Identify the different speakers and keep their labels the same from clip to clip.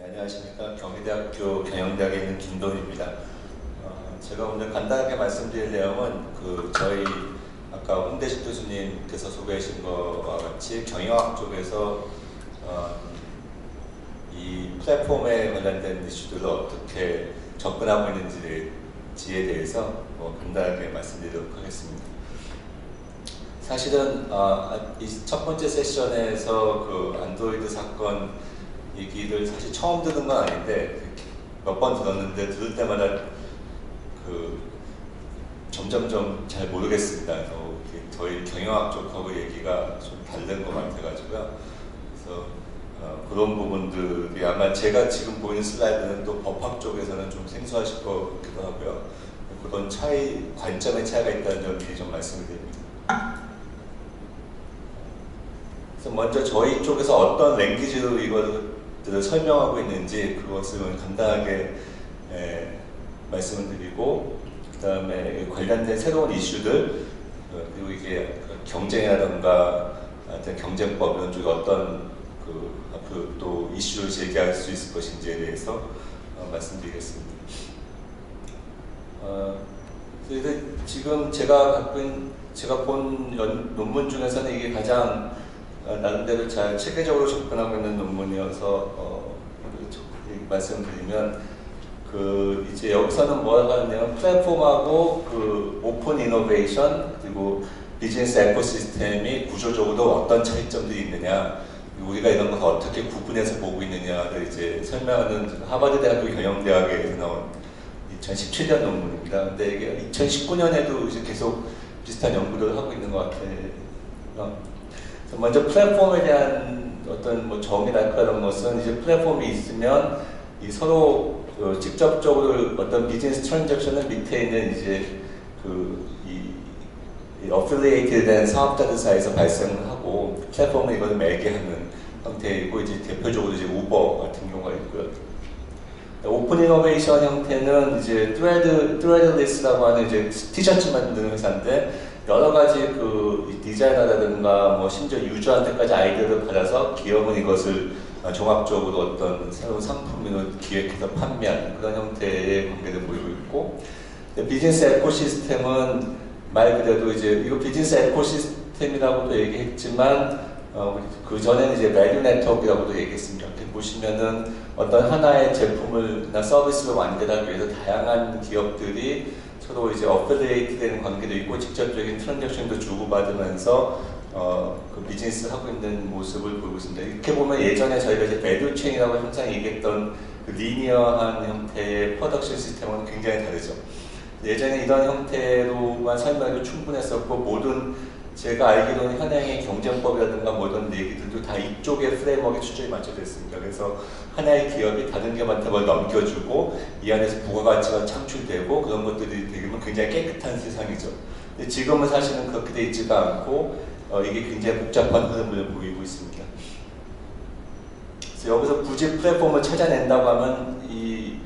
Speaker 1: 안녕하십니까. 경희대학교 경영대학에 있는 김동입니다. 제가 오늘 간단하게 말씀드릴 내용은 저희 아까 홍대식 교수님께서 소개하신 것과 같이 경영학 쪽에서 이 플랫폼에 관련된 이슈들을 어떻게 접근하고 있는지에 대해서 간단하게 말씀드리도록 하겠습니다. 사실은 이 첫 번째 세션에서 안드로이드 사건 얘기를 사실 처음 듣는 건 아닌데 몇 번 들었는데 들을 때마다 점점점 잘 모르겠습니다. 저희 경영학 쪽하고 얘기가 좀 다른 것 같아가지고요. 그래서 그런 부분들이 아마 제가 지금 보이는 슬라이드는 또 법학 쪽에서는 좀 생소하실 것 같기도 하고요. 그런 관점의 차이가 있다는 점 미리 좀 말씀을 드립니다. 그래서 먼저 저희 쪽에서 어떤 랭귀지로 이것들을 설명하고 있는지 그것을 간단하게 말씀을 드리고, 그 다음에 관련된 새로운 이슈들, 그리고 이게 경쟁이라든가 경쟁법 이런 쪽에 어떤 앞으로 또 이슈를 제기할 수 있을 것인지에 대해서 말씀드리겠습니다. 그래서 지금 제가 본 논문 중에서는 이게 가장 나름대로 잘 체계적으로 접근하고 있는 논문이어서 말씀드리면 이제 여기서는 뭐라고 하냐면 플랫폼하고 오픈 이노베이션 그리고 비즈니스 에코시스템이 구조적으로 어떤 차이점들이 있느냐, 우리가 이런 것을 어떻게 구분해서 보고 있느냐를 이제 설명하는 하버드 대학교 경영대학에서 나온 2017년 논문입니다. 근데 이게 2019년에도 이제 계속 비슷한 연구를 하고 있는 것 같아요. 먼저 플랫폼에 대한 어떤 정의랄까 이런 것은 이제 플랫폼이 있으면 서로 직접적으로 어떤 비즈니스 트랜잭션은 밑에 있는 이제 이 어필리에이티드 된 사업자들 사이에서 발생을 하고 플랫폼은 이걸 매개하는 형태이고, 이제 대표적으로 이제 우버 같은 경우가 있고요. 오픈 이노베이션 형태는 이제 트레드리스라고 하는 이제 티셔츠 만드는 회사인데 여러 가지 디자이너라든가 심지어 유저한테까지 아이디어를 받아서 기업은 이것을 종합적으로 어떤 새로운 상품을 기획해서 판매하는 그런 형태의 관계를 보이고 있고, 비즈니스 에코시스템은 말 그대로 이제 이거 비즈니스 에코시스템이라고도 얘기했지만 그 전에는 이제 밸류 네트워크라고도 얘기했습니다. 이렇게 보시면은 어떤 하나의 제품을나 서비스를 완결하기 위해서 다양한 기업들이 서로 이제 어필리에이트 되는 관계도 있고 직접적인 트랜잭션도 주고받으면서 그 비즈니스를 하고 있는 모습을 보이고 있습니다. 이렇게 보면 예전에 저희가 이제 밸류 체인이라고 항상 얘기했던 리니어한 형태의 프로덕션 시스템은 굉장히 다르죠. 예전에 이런 형태로만 설명해도 충분했었고, 제가 알기로는 현행의 경쟁법이라든가 모든 얘기들도 다 이쪽의 프레임워크에 초점이 맞춰져 있습니다. 그래서 하나의 기업이 다른 기업한테 뭘 넘겨주고 이 안에서 부가가치가 창출되고 그런 것들이 되면 굉장히 깨끗한 세상이죠. 근데 지금은 사실은 그렇게 돼 있지가 않고 이게 굉장히 복잡한 흐름을 보이고 있습니다. 그래서 여기서 굳이 플랫폼을 찾아낸다고 하면 이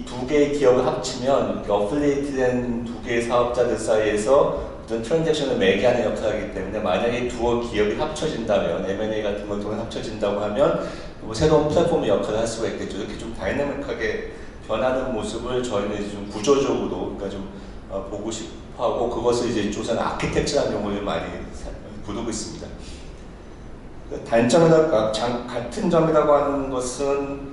Speaker 1: 두 개의 기업을 합치면 어플리에이트된 두 개의 사업자들 사이에서 어떤 트랜잭션을 매개하는 역할을 하기 때문에, 만약에 두어 기업이 합쳐진다면, M&A 같은 걸 통해 합쳐진다고 하면 새로운 플랫폼의 역할을 할 수가 있겠죠. 이렇게 좀 다이내믹하게 변하는 모습을 저희는 이제 좀 구조적으로 좀 보고 싶어하고, 그것을 이제 조선 아키텍처라는 용어를 많이 부르고 있습니다. 같은 점이라고 하는 것은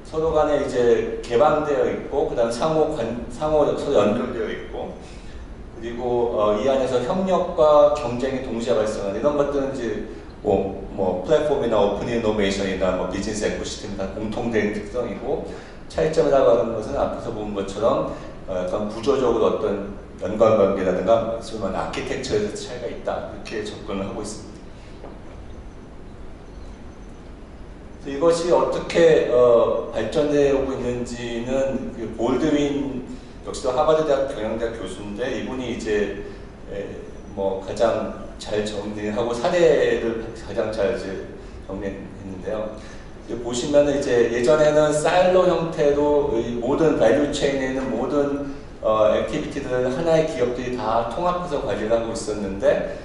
Speaker 1: 서로 간에 이제 개방되어 있고, 그 다음 상호 서로 연결되어 있고, 그리고 이 안에서 협력과 경쟁이 동시에 발생하는 이런 것들은 이제 플랫폼이나 오픈 이노베이션이나 비즈니스 에코시스템이 다 공통된 특성이고, 차이점이라고 하는 것은 앞에서 본 것처럼 약간 구조적으로 어떤 연관관계라든가 소위 말하는 아키텍처에서 차이가 있다, 이렇게 접근을 하고 있습니다. 이것이 어떻게 발전되어 오고 있는지는 볼드윈, 역시도 하버드 대학 경영대학 교수인데, 이분이 이제 가장 잘 정리하고 사례를 가장 잘 이제 정리했는데요. 보시면은 이제 예전에는 사일로 형태로 모든 밸류 체인에 있는 모든 액티비티들을 하나의 기업들이 다 통합해서 관리를 하고 있었는데,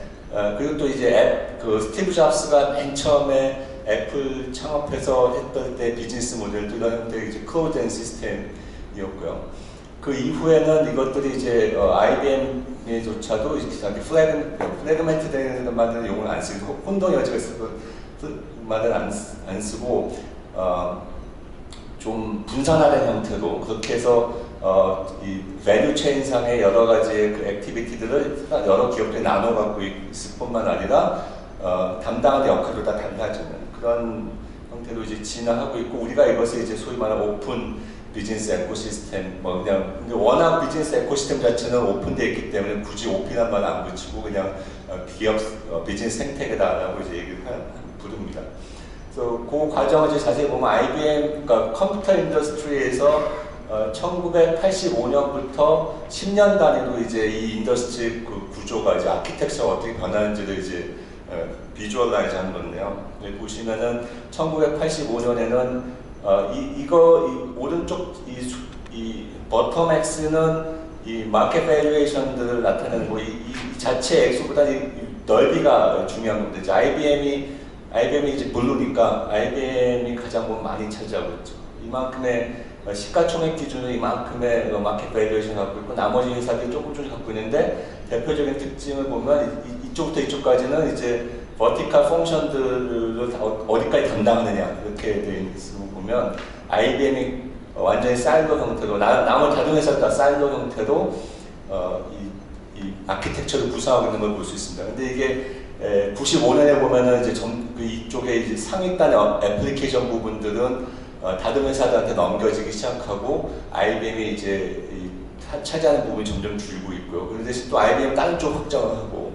Speaker 1: 그리고 또 이제 스티브 잡스가 맨 처음에 애플 창업해서 했던 때 비즈니스 모델도 이런 형태의 이제 클로즈 앤 시스템이었고요. 그 이후에는 이것들이 이제 IBM에조차도 자기 플래그멘트 되는 말은 용을 안 쓰고 혼동 여지가 있어서 말을 안 쓰고 좀 분산화된 형태로 그렇게 해서 이 밸류 체인상의 여러 가지의 그 액티비티들을 여러 기업들이 나눠 갖고 있을 뿐만 아니라 담당하는 역할도 다 달라지는 그런 형태로 이제 진화하고 있고, 우리가 이것을 이제 소위 말하는 오픈 비즈니스 에코시스템, 뭐 그냥 근데 워낙 비즈니스 에코시스템 자체는 오픈되어 있기 때문에 굳이 오픈한 말 안 붙이고 그냥 기업 비즈니스 생태계다라고 이제 얘기를 부릅니다. 그래서 그 과정을 이제 자세히 보면 IBM, 그러니까 컴퓨터 인더스트리에서 1985년부터 10년 단위로 이제 이 인더스트리 그 구조가 이제 아키텍처가 어떻게 변하는지를 이제 비주얼라이즈 한 건데요. 여기 보시면은 1985년에는 이 오른쪽 이 버텀 X는 이 마켓 밸류에이션들을 나타내는 거, 이 자체 액수보다 이 넓이가 중요한 겁니다. 이제 IBM이 이제 블루니까 IBM이 가장 많이 차지하고 있죠. 이만큼의 시가총액 기준으로 이만큼의 마켓 밸류에이션 갖고 있고, 나머지 회사들이 조금씩 갖고 있는데, 대표적인 특징을 보면 이쪽부터 이쪽까지는 이제 버티컬 펑션들을 어디까지 담당하느냐 이렇게 되어 있는 것을 보면 IBM이 완전히 사일로 형태로, 나머지 다른 회사도 다 사일로 형태로 이 아키텍처를 구성하고 있는 걸 볼 수 있습니다. 근데 이게 95년에 보면은 이제 이쪽에 이제 상위단의 애플리케이션 부분들은 다른 회사들한테 넘겨지기 시작하고 IBM이 이제 차지하는 부분이 점점 줄고 있고요. 그런데 대신 또 IBM 다른 쪽 확장을 하고,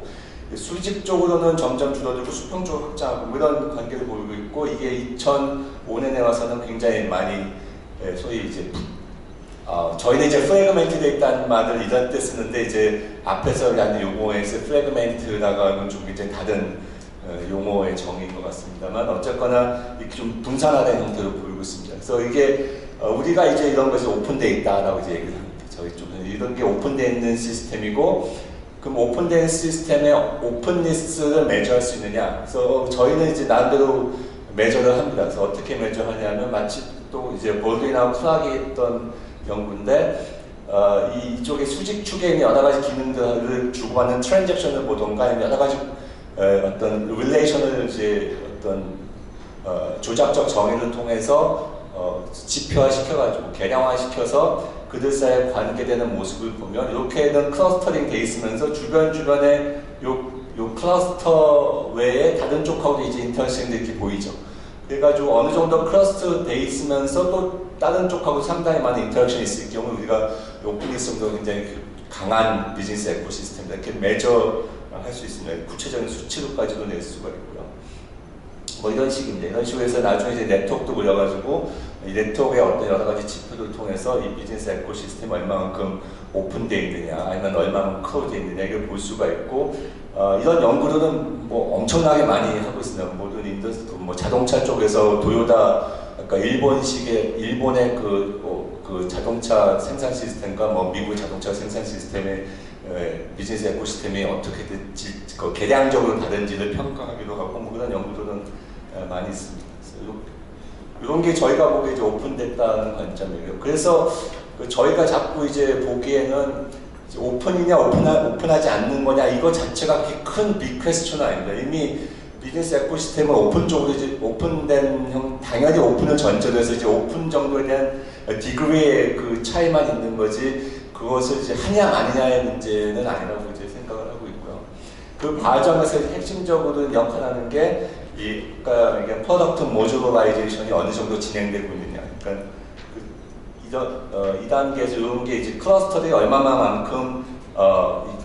Speaker 1: 수직적으로는 점점 줄어들고 수평적으로 확장하고 이런 관계를 보이고 있고, 이게 2005년에 와서는 굉장히 많이 소위 이제 저희는 이제 프래그멘트 되어 있다는 말을 이런 때 쓰는데, 이제 앞에서 하는 용어에서 프래그멘트라고는 좀 굉장히 다른 용어의 정의인 것 같습니다만, 어쨌거나 이렇게 좀 분산화된 형태로 보이고 있습니다. 그래서 이게 우리가 이제 이런 것이 오픈되어 있다라고 이제 얘기를 합니다. 저희 쪽은 이런 게 오픈되어 있는 시스템이고, 그럼 오픈된 시스템의 오픈리스트를 매저할 수 있느냐? 그래서 저희는 이제 나름대로 매저를 합니다. 그래서 어떻게 매저하냐면, 마치 또 이제 볼드윈하고 클락이 했던 연구인데, 이쪽에 수직 축에 있는 여러 가지 기능들을 주고받는 트랜잭션을 보던가, 아니면 여러 가지 어떤 릴레이션을 이제 어떤 조작적 정의를 통해서 지표화 시켜가지고 계량화 시켜서 그들 사이에 관계되는 모습을 보면, 이렇게는 클러스터링 돼 있으면서 주변에 요 클러스터 외에 다른 쪽하고도 이제 인터랙션이 이렇게 보이죠. 그래가지고 어느 정도 클러스터 돼 있으면서 또 다른 쪽하고 상당히 많은 인터랙션이 있을 경우 우리가 오픈리스트도 굉장히 강한 비즈니스 에코시스템이다 이렇게 매저할 수 있습니다. 구체적인 수치로까지도 낼 수가 있고요. 뭐 이런 식입니다. 이런 식으로 해서 나중에 이제 네트워크도 올려가지고 이 네트워크의 어떤 여러 가지 지표를 통해서 이 비즈니스 에코시스템이 얼마만큼 오픈되어 있느냐, 아니면 얼마만큼 클로즈되어 있느냐 이걸 볼 수가 있고, 이런 연구들은 뭐 엄청나게 많이 하고 있습니다. 모든 인더스트리, 뭐 자동차 쪽에서 도요타, 그러니까 일본의 그 자동차 생산 시스템과 뭐 미국 자동차 생산 시스템의 비즈니스 에코시스템이 어떻게 될지, 그 계량적으로 다른지를 평가하기도 하고, 뭐 그런 연구들은 많이 있습니다. 이런 게 저희가 보기에 이제 오픈됐다는 관점이에요. 그래서 저희가 자꾸 이제 보기에는 이제 오픈이냐 오픈하지 않는 거냐, 이거 자체가 그렇게 큰 빅 퀘스천은 아닙니다. 이미 비즈니스 에코시스템은 오픈 쪽으로 이제 오픈된 당연히 오픈은 전제로 해서 이제 오픈 정도에 대한 디그리의 그 차이만 있는 거지, 그것을 이제 하냐 아니냐의 문제는 아니라고 이제 생각을 하고 있고요. 그 과정에서 핵심적으로 역할하는 게 그러니까 이게 프로덕트 모듈러라이제이션이 어느 정도 진행되고 있느냐. 그러니까 이 단계에서 이런 게 이제 클러스터들이 얼마만큼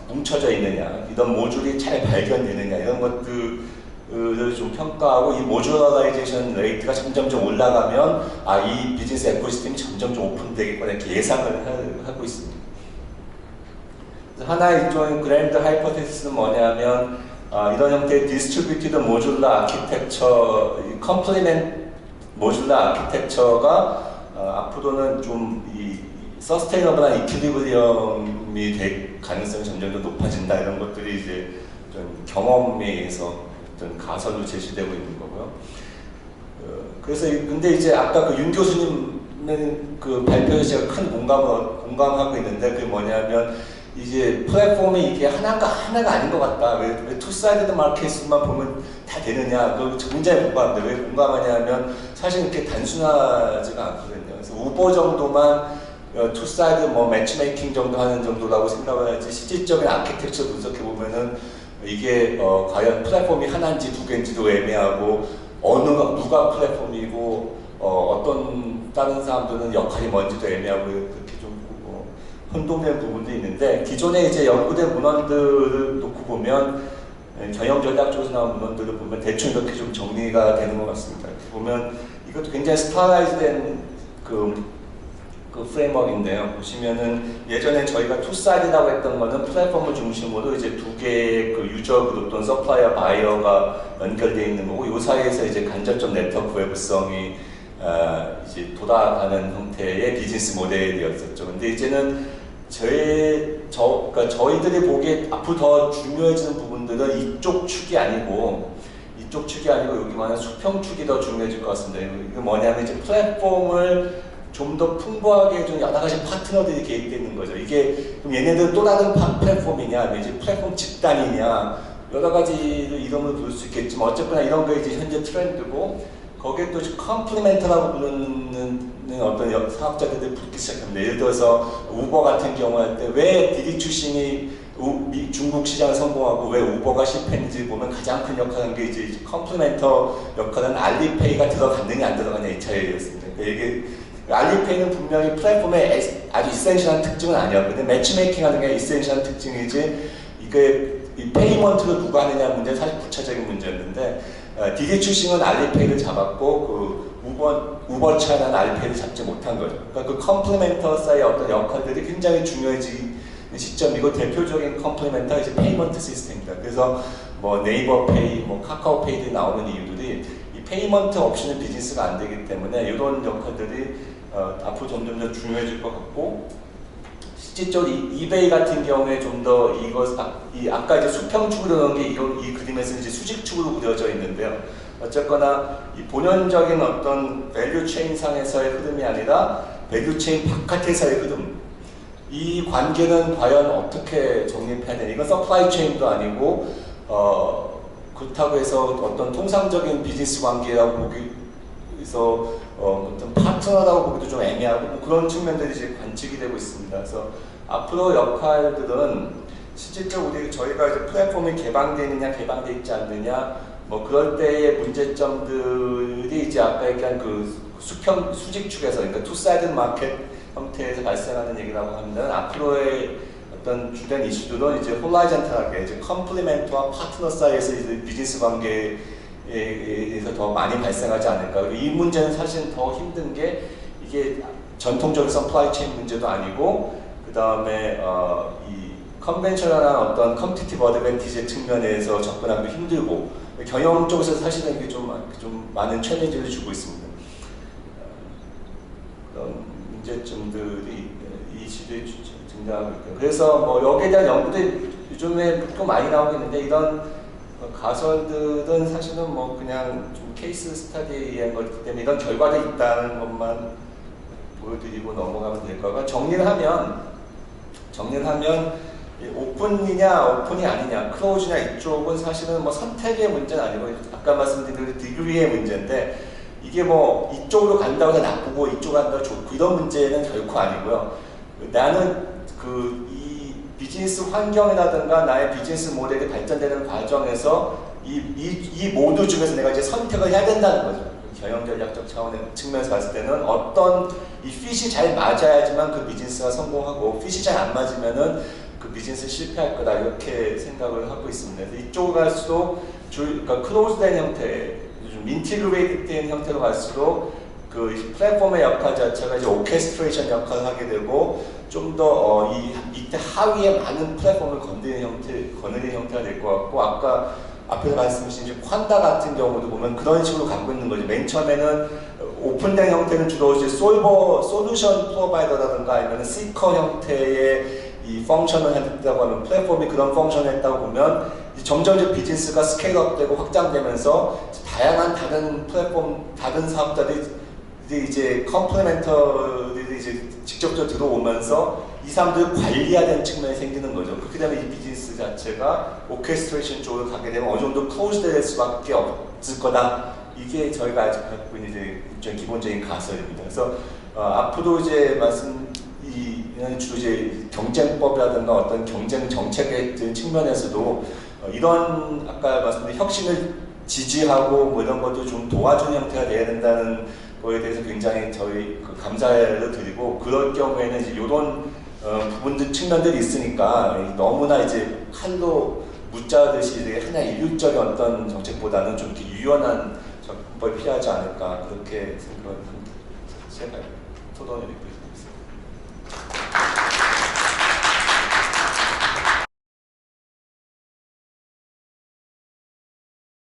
Speaker 1: 뭉쳐져 있느냐, 이런 모듈이 잘 발견되느냐, 이런 것들을 좀 평가하고, 이 모듈러라이제이션 레이트가 점점 올라가면 이 비즈니스 에코시스템이 점점 오픈되겠구나 이렇게 예상을 하고 있습니다. 그래서 하나의 일종의 그랜드 하이포테시스는 뭐냐면, 이런 형태의 디스트리뷰티드 모듈러 아키텍처, 컴플리멘트 모듈러 아키텍처가 앞으로는 좀 이 서스테이너블한 이퀄리브리엄이 될 가능성이 점점 더 높아진다, 이런 것들이 이제 좀 경험에 의해서 어떤 가설로 제시되고 있는 거고요. 그래서 근데 이제 아까 그 윤 교수님 그 발표에서 제가 큰 공감하고 있는데 그게 뭐냐면 이제 플랫폼이 이게 하나가 아닌 것 같다. 왜 투사이드 마켓만 보면 다 되느냐. 그걸 굉장히 공감합니다. 왜 공감하냐면 사실 이렇게 단순하지가 않거든요. 그래서 우버 정도만 투사이드 뭐 매치메이킹 정도 하는 정도라고 생각을 하지 실질적인 아키텍처 분석해 보면은 이게 과연 플랫폼이 하나인지 두 개인지도 애매하고 누가 플랫폼이고 어떤 다른 사람들은 역할이 뭔지도 애매하고 그렇게 좀 혼동된 부분도 있는데 기존에 이제 연구된 문헌들을 놓고 보면 경영 전략 쪽에서 나온 문헌들을 보면 대충 이렇게 좀 정리가 되는 것 같습니다. 이렇게 보면 이것도 굉장히 스타라이즈된 그 프레임워크인데요. 보시면은 예전에 저희가 투사이드라고 했던 거는 플랫폼을 중심으로 이제 두 개의 그 유저 그룹 또는 서플라이어 바이어가 연결되어 있는 거고 이 사이에서 이제 간접적 네트워크 외부성이 이제 돌아가는 형태의 비즈니스 모델이었었죠. 근데 이제는 그러니까 저희들이 보기에 앞으로 더 중요해지는 부분들은 이쪽 축이 아니고 여기 말하는 수평축이 더 중요해질 것 같습니다. 이거 뭐냐면 이제 플랫폼을 좀 더 풍부하게 해준 여러 가지 파트너들이 개입되어 있는 거죠. 이게 그럼 얘네들은 또 다른 플랫폼이냐, 이제 플랫폼 집단이냐, 여러 가지로 이름을 부를 수 있겠지만 어쨌거나 이런 게 이제 현재 트렌드고 거기에 또 컴플리멘트라고 부르는 어떤 사업자들이 붙기 시작합니다. 예를 들어서 우버 같은 경우 할 때 왜 디디 출신이 중국 시장을 성공하고 왜 우버가 실패했는지 보면 가장 큰 역할은 게 이제 컴플리멘터 역할은 알리페이가 들어갔느냐 안 들어가냐 이 차이였습니다. 그러니까 이게 알리페이는 분명히 플랫폼의 아주 이센셜한 특징은 아니었거든요. 매치메이킹 하는 게 이센셜한 특징이지 이게 이 페이먼트를 누가 하느냐 문제는 사실 부차적인 문제였는데 디디 출신은 알리페이를 잡았고 그 우버 차는 알리페이를 잡지 못한 거죠. 그러니까 그 컴플리멘터 사이의 어떤 역할들이 굉장히 중요해지는 시점이고 대표적인 컴플리멘터가 이제 페이먼트 시스템입니다. 그래서 뭐 네이버 페이, 뭐 카카오페이들이 나오는 이유들이 이 페이먼트 없이는 비즈니스가 안 되기 때문에 이런 역할들이 앞으로 점점 더 중요해질 것 같고 실질적으로 이베이 같은 경우에 좀 더 아까 이제 수평축으로 넣은 게 이 그림에서 이제 수직축으로 그려져 있는데요. 어쨌거나 이 본연적인 어떤 밸류 체인 상에서의 흐름이 아니라 밸류 체인 바깥에서의 흐름. 이 관계는 과연 어떻게 정립해야 되냐. 이건 서플라이 체인도 아니고 그렇다고 해서 어떤 통상적인 비즈니스 관계라고 보기에서 어떤 파트너라고 보기도 좀 애매하고 뭐 그런 측면들이 이제 관측이 되고 있습니다. 그래서 앞으로 역할들은 실질적으로 저희가 이제 플랫폼이 개방되느냐 개방되어 있지 않느냐 뭐 그럴 때의 문제점들이 이제 아까 얘기한 그 수직축에서 그러니까 투사이드 마켓 형태에서 발생하는 얘기라고 하면 앞으로의 어떤 주된 이슈들은 이제 홀라이젠탈하게 이제 컴플리멘트와 파트너 사이에서 이제 비즈니스 관계에 의해서 더 많이 발생하지 않을까. 그리고 이 문제는 사실 더 힘든 게 이게 전통적인 서플라이 체인 문제도 아니고 그 다음에 이 컨벤셔널한 어떤 컴피티티브 어드밴티지의 측면에서 접근하기도 힘들고 경영 쪽에서 사실은 이게 좀 많은 챌린지를 주고 있습니다. 그런 문제점들이 이 시대에 등장하고 있고요. 그래서 뭐 여기에 대한 연구들이 요즘에 또 많이 나오고 있는데 이런 가설들은 사실은 뭐 그냥 좀 케이스 스터디에 의한 거기 때문에 이런 결과들이 있다는 것만 보여드리고 넘어가면 될 거고 정리를 하면 오픈이냐 오픈이 아니냐 클로즈냐 이쪽은 사실은 뭐 선택의 문제는 아니고 아까 말씀드린 디그리의 문제인데 이게 뭐 이쪽으로 간다고 해서 나쁘고 이쪽으로 간다고 좋고 이런 문제는 결코 아니고요. 나는 이 비즈니스 환경이라든가 나의 비즈니스 모델이 발전되는 과정에서 이 모두 중에서 내가 이제 선택을 해야 된다는 거죠. 경영 전략적 차원의 측면에서 봤을 때는 어떤 이 핏이 잘 맞아야지만 그 비즈니스가 성공하고 핏이 잘 안 맞으면은 그 비즈니스 실패할 거다 이렇게 생각을 하고 있습니다. 그래서 이쪽으로 갈수록 그러니까 클로즈된 형태, 좀 인티그레이트된 형태로 갈수록 그 플랫폼의 역할 자체가 이제 오케스트레이션 역할을 하게 되고 좀 더 밑에 하위에 많은 플랫폼을 거느리는 형태가 될 것 같고 아까 앞에서 말씀하신 이제 콴다 같은 경우도 보면 그런 식으로 갖고 있는 거죠. 맨 처음에는 오픈된 형태는 주로 이제 솔루션 프로바이더라든가 아니면 시커 형태의 이 펑션을 했다고 하는 플랫폼이 그런 펑션을 했다고 보면 점점 이제 비즈니스가 스케일업되고 확장되면서 다양한 다른 플랫폼, 다른 사업자들이 이제 컴플레멘터들이 이제 직접적으로 들어오면서 이 사람들을 관리해야 되는 측면이 생기는 거죠. 그렇게 되면 이 비즈니스 자체가 오케스트레이션 쪽으로 가게 되면 어느 정도 클로즈 될 수밖에 없을 거다. 이게 저희가 아직 갖고 있는 이제 좀 기본적인 가설입니다. 그래서 앞으로 이제 주로 이제 경쟁법이라든가 어떤 경쟁 정책의 측면에서도 이런 아까 말씀드린 혁신을 지지하고 뭐 이런 것도 좀 도와주는 형태가 돼야 된다는 거에 대해서 굉장히 저희 감사를 드리고, 그럴 경우에는 이제 이런 부분들 측면들이 있으니까 너무나 이제 칼로 무자듯이 하나 일률적인 어떤 정책보다는 좀 이렇게 유연한 정책법을 피하지 않을까 그렇게 생각을 합니다. 제가 토론을 드리고 있습니다.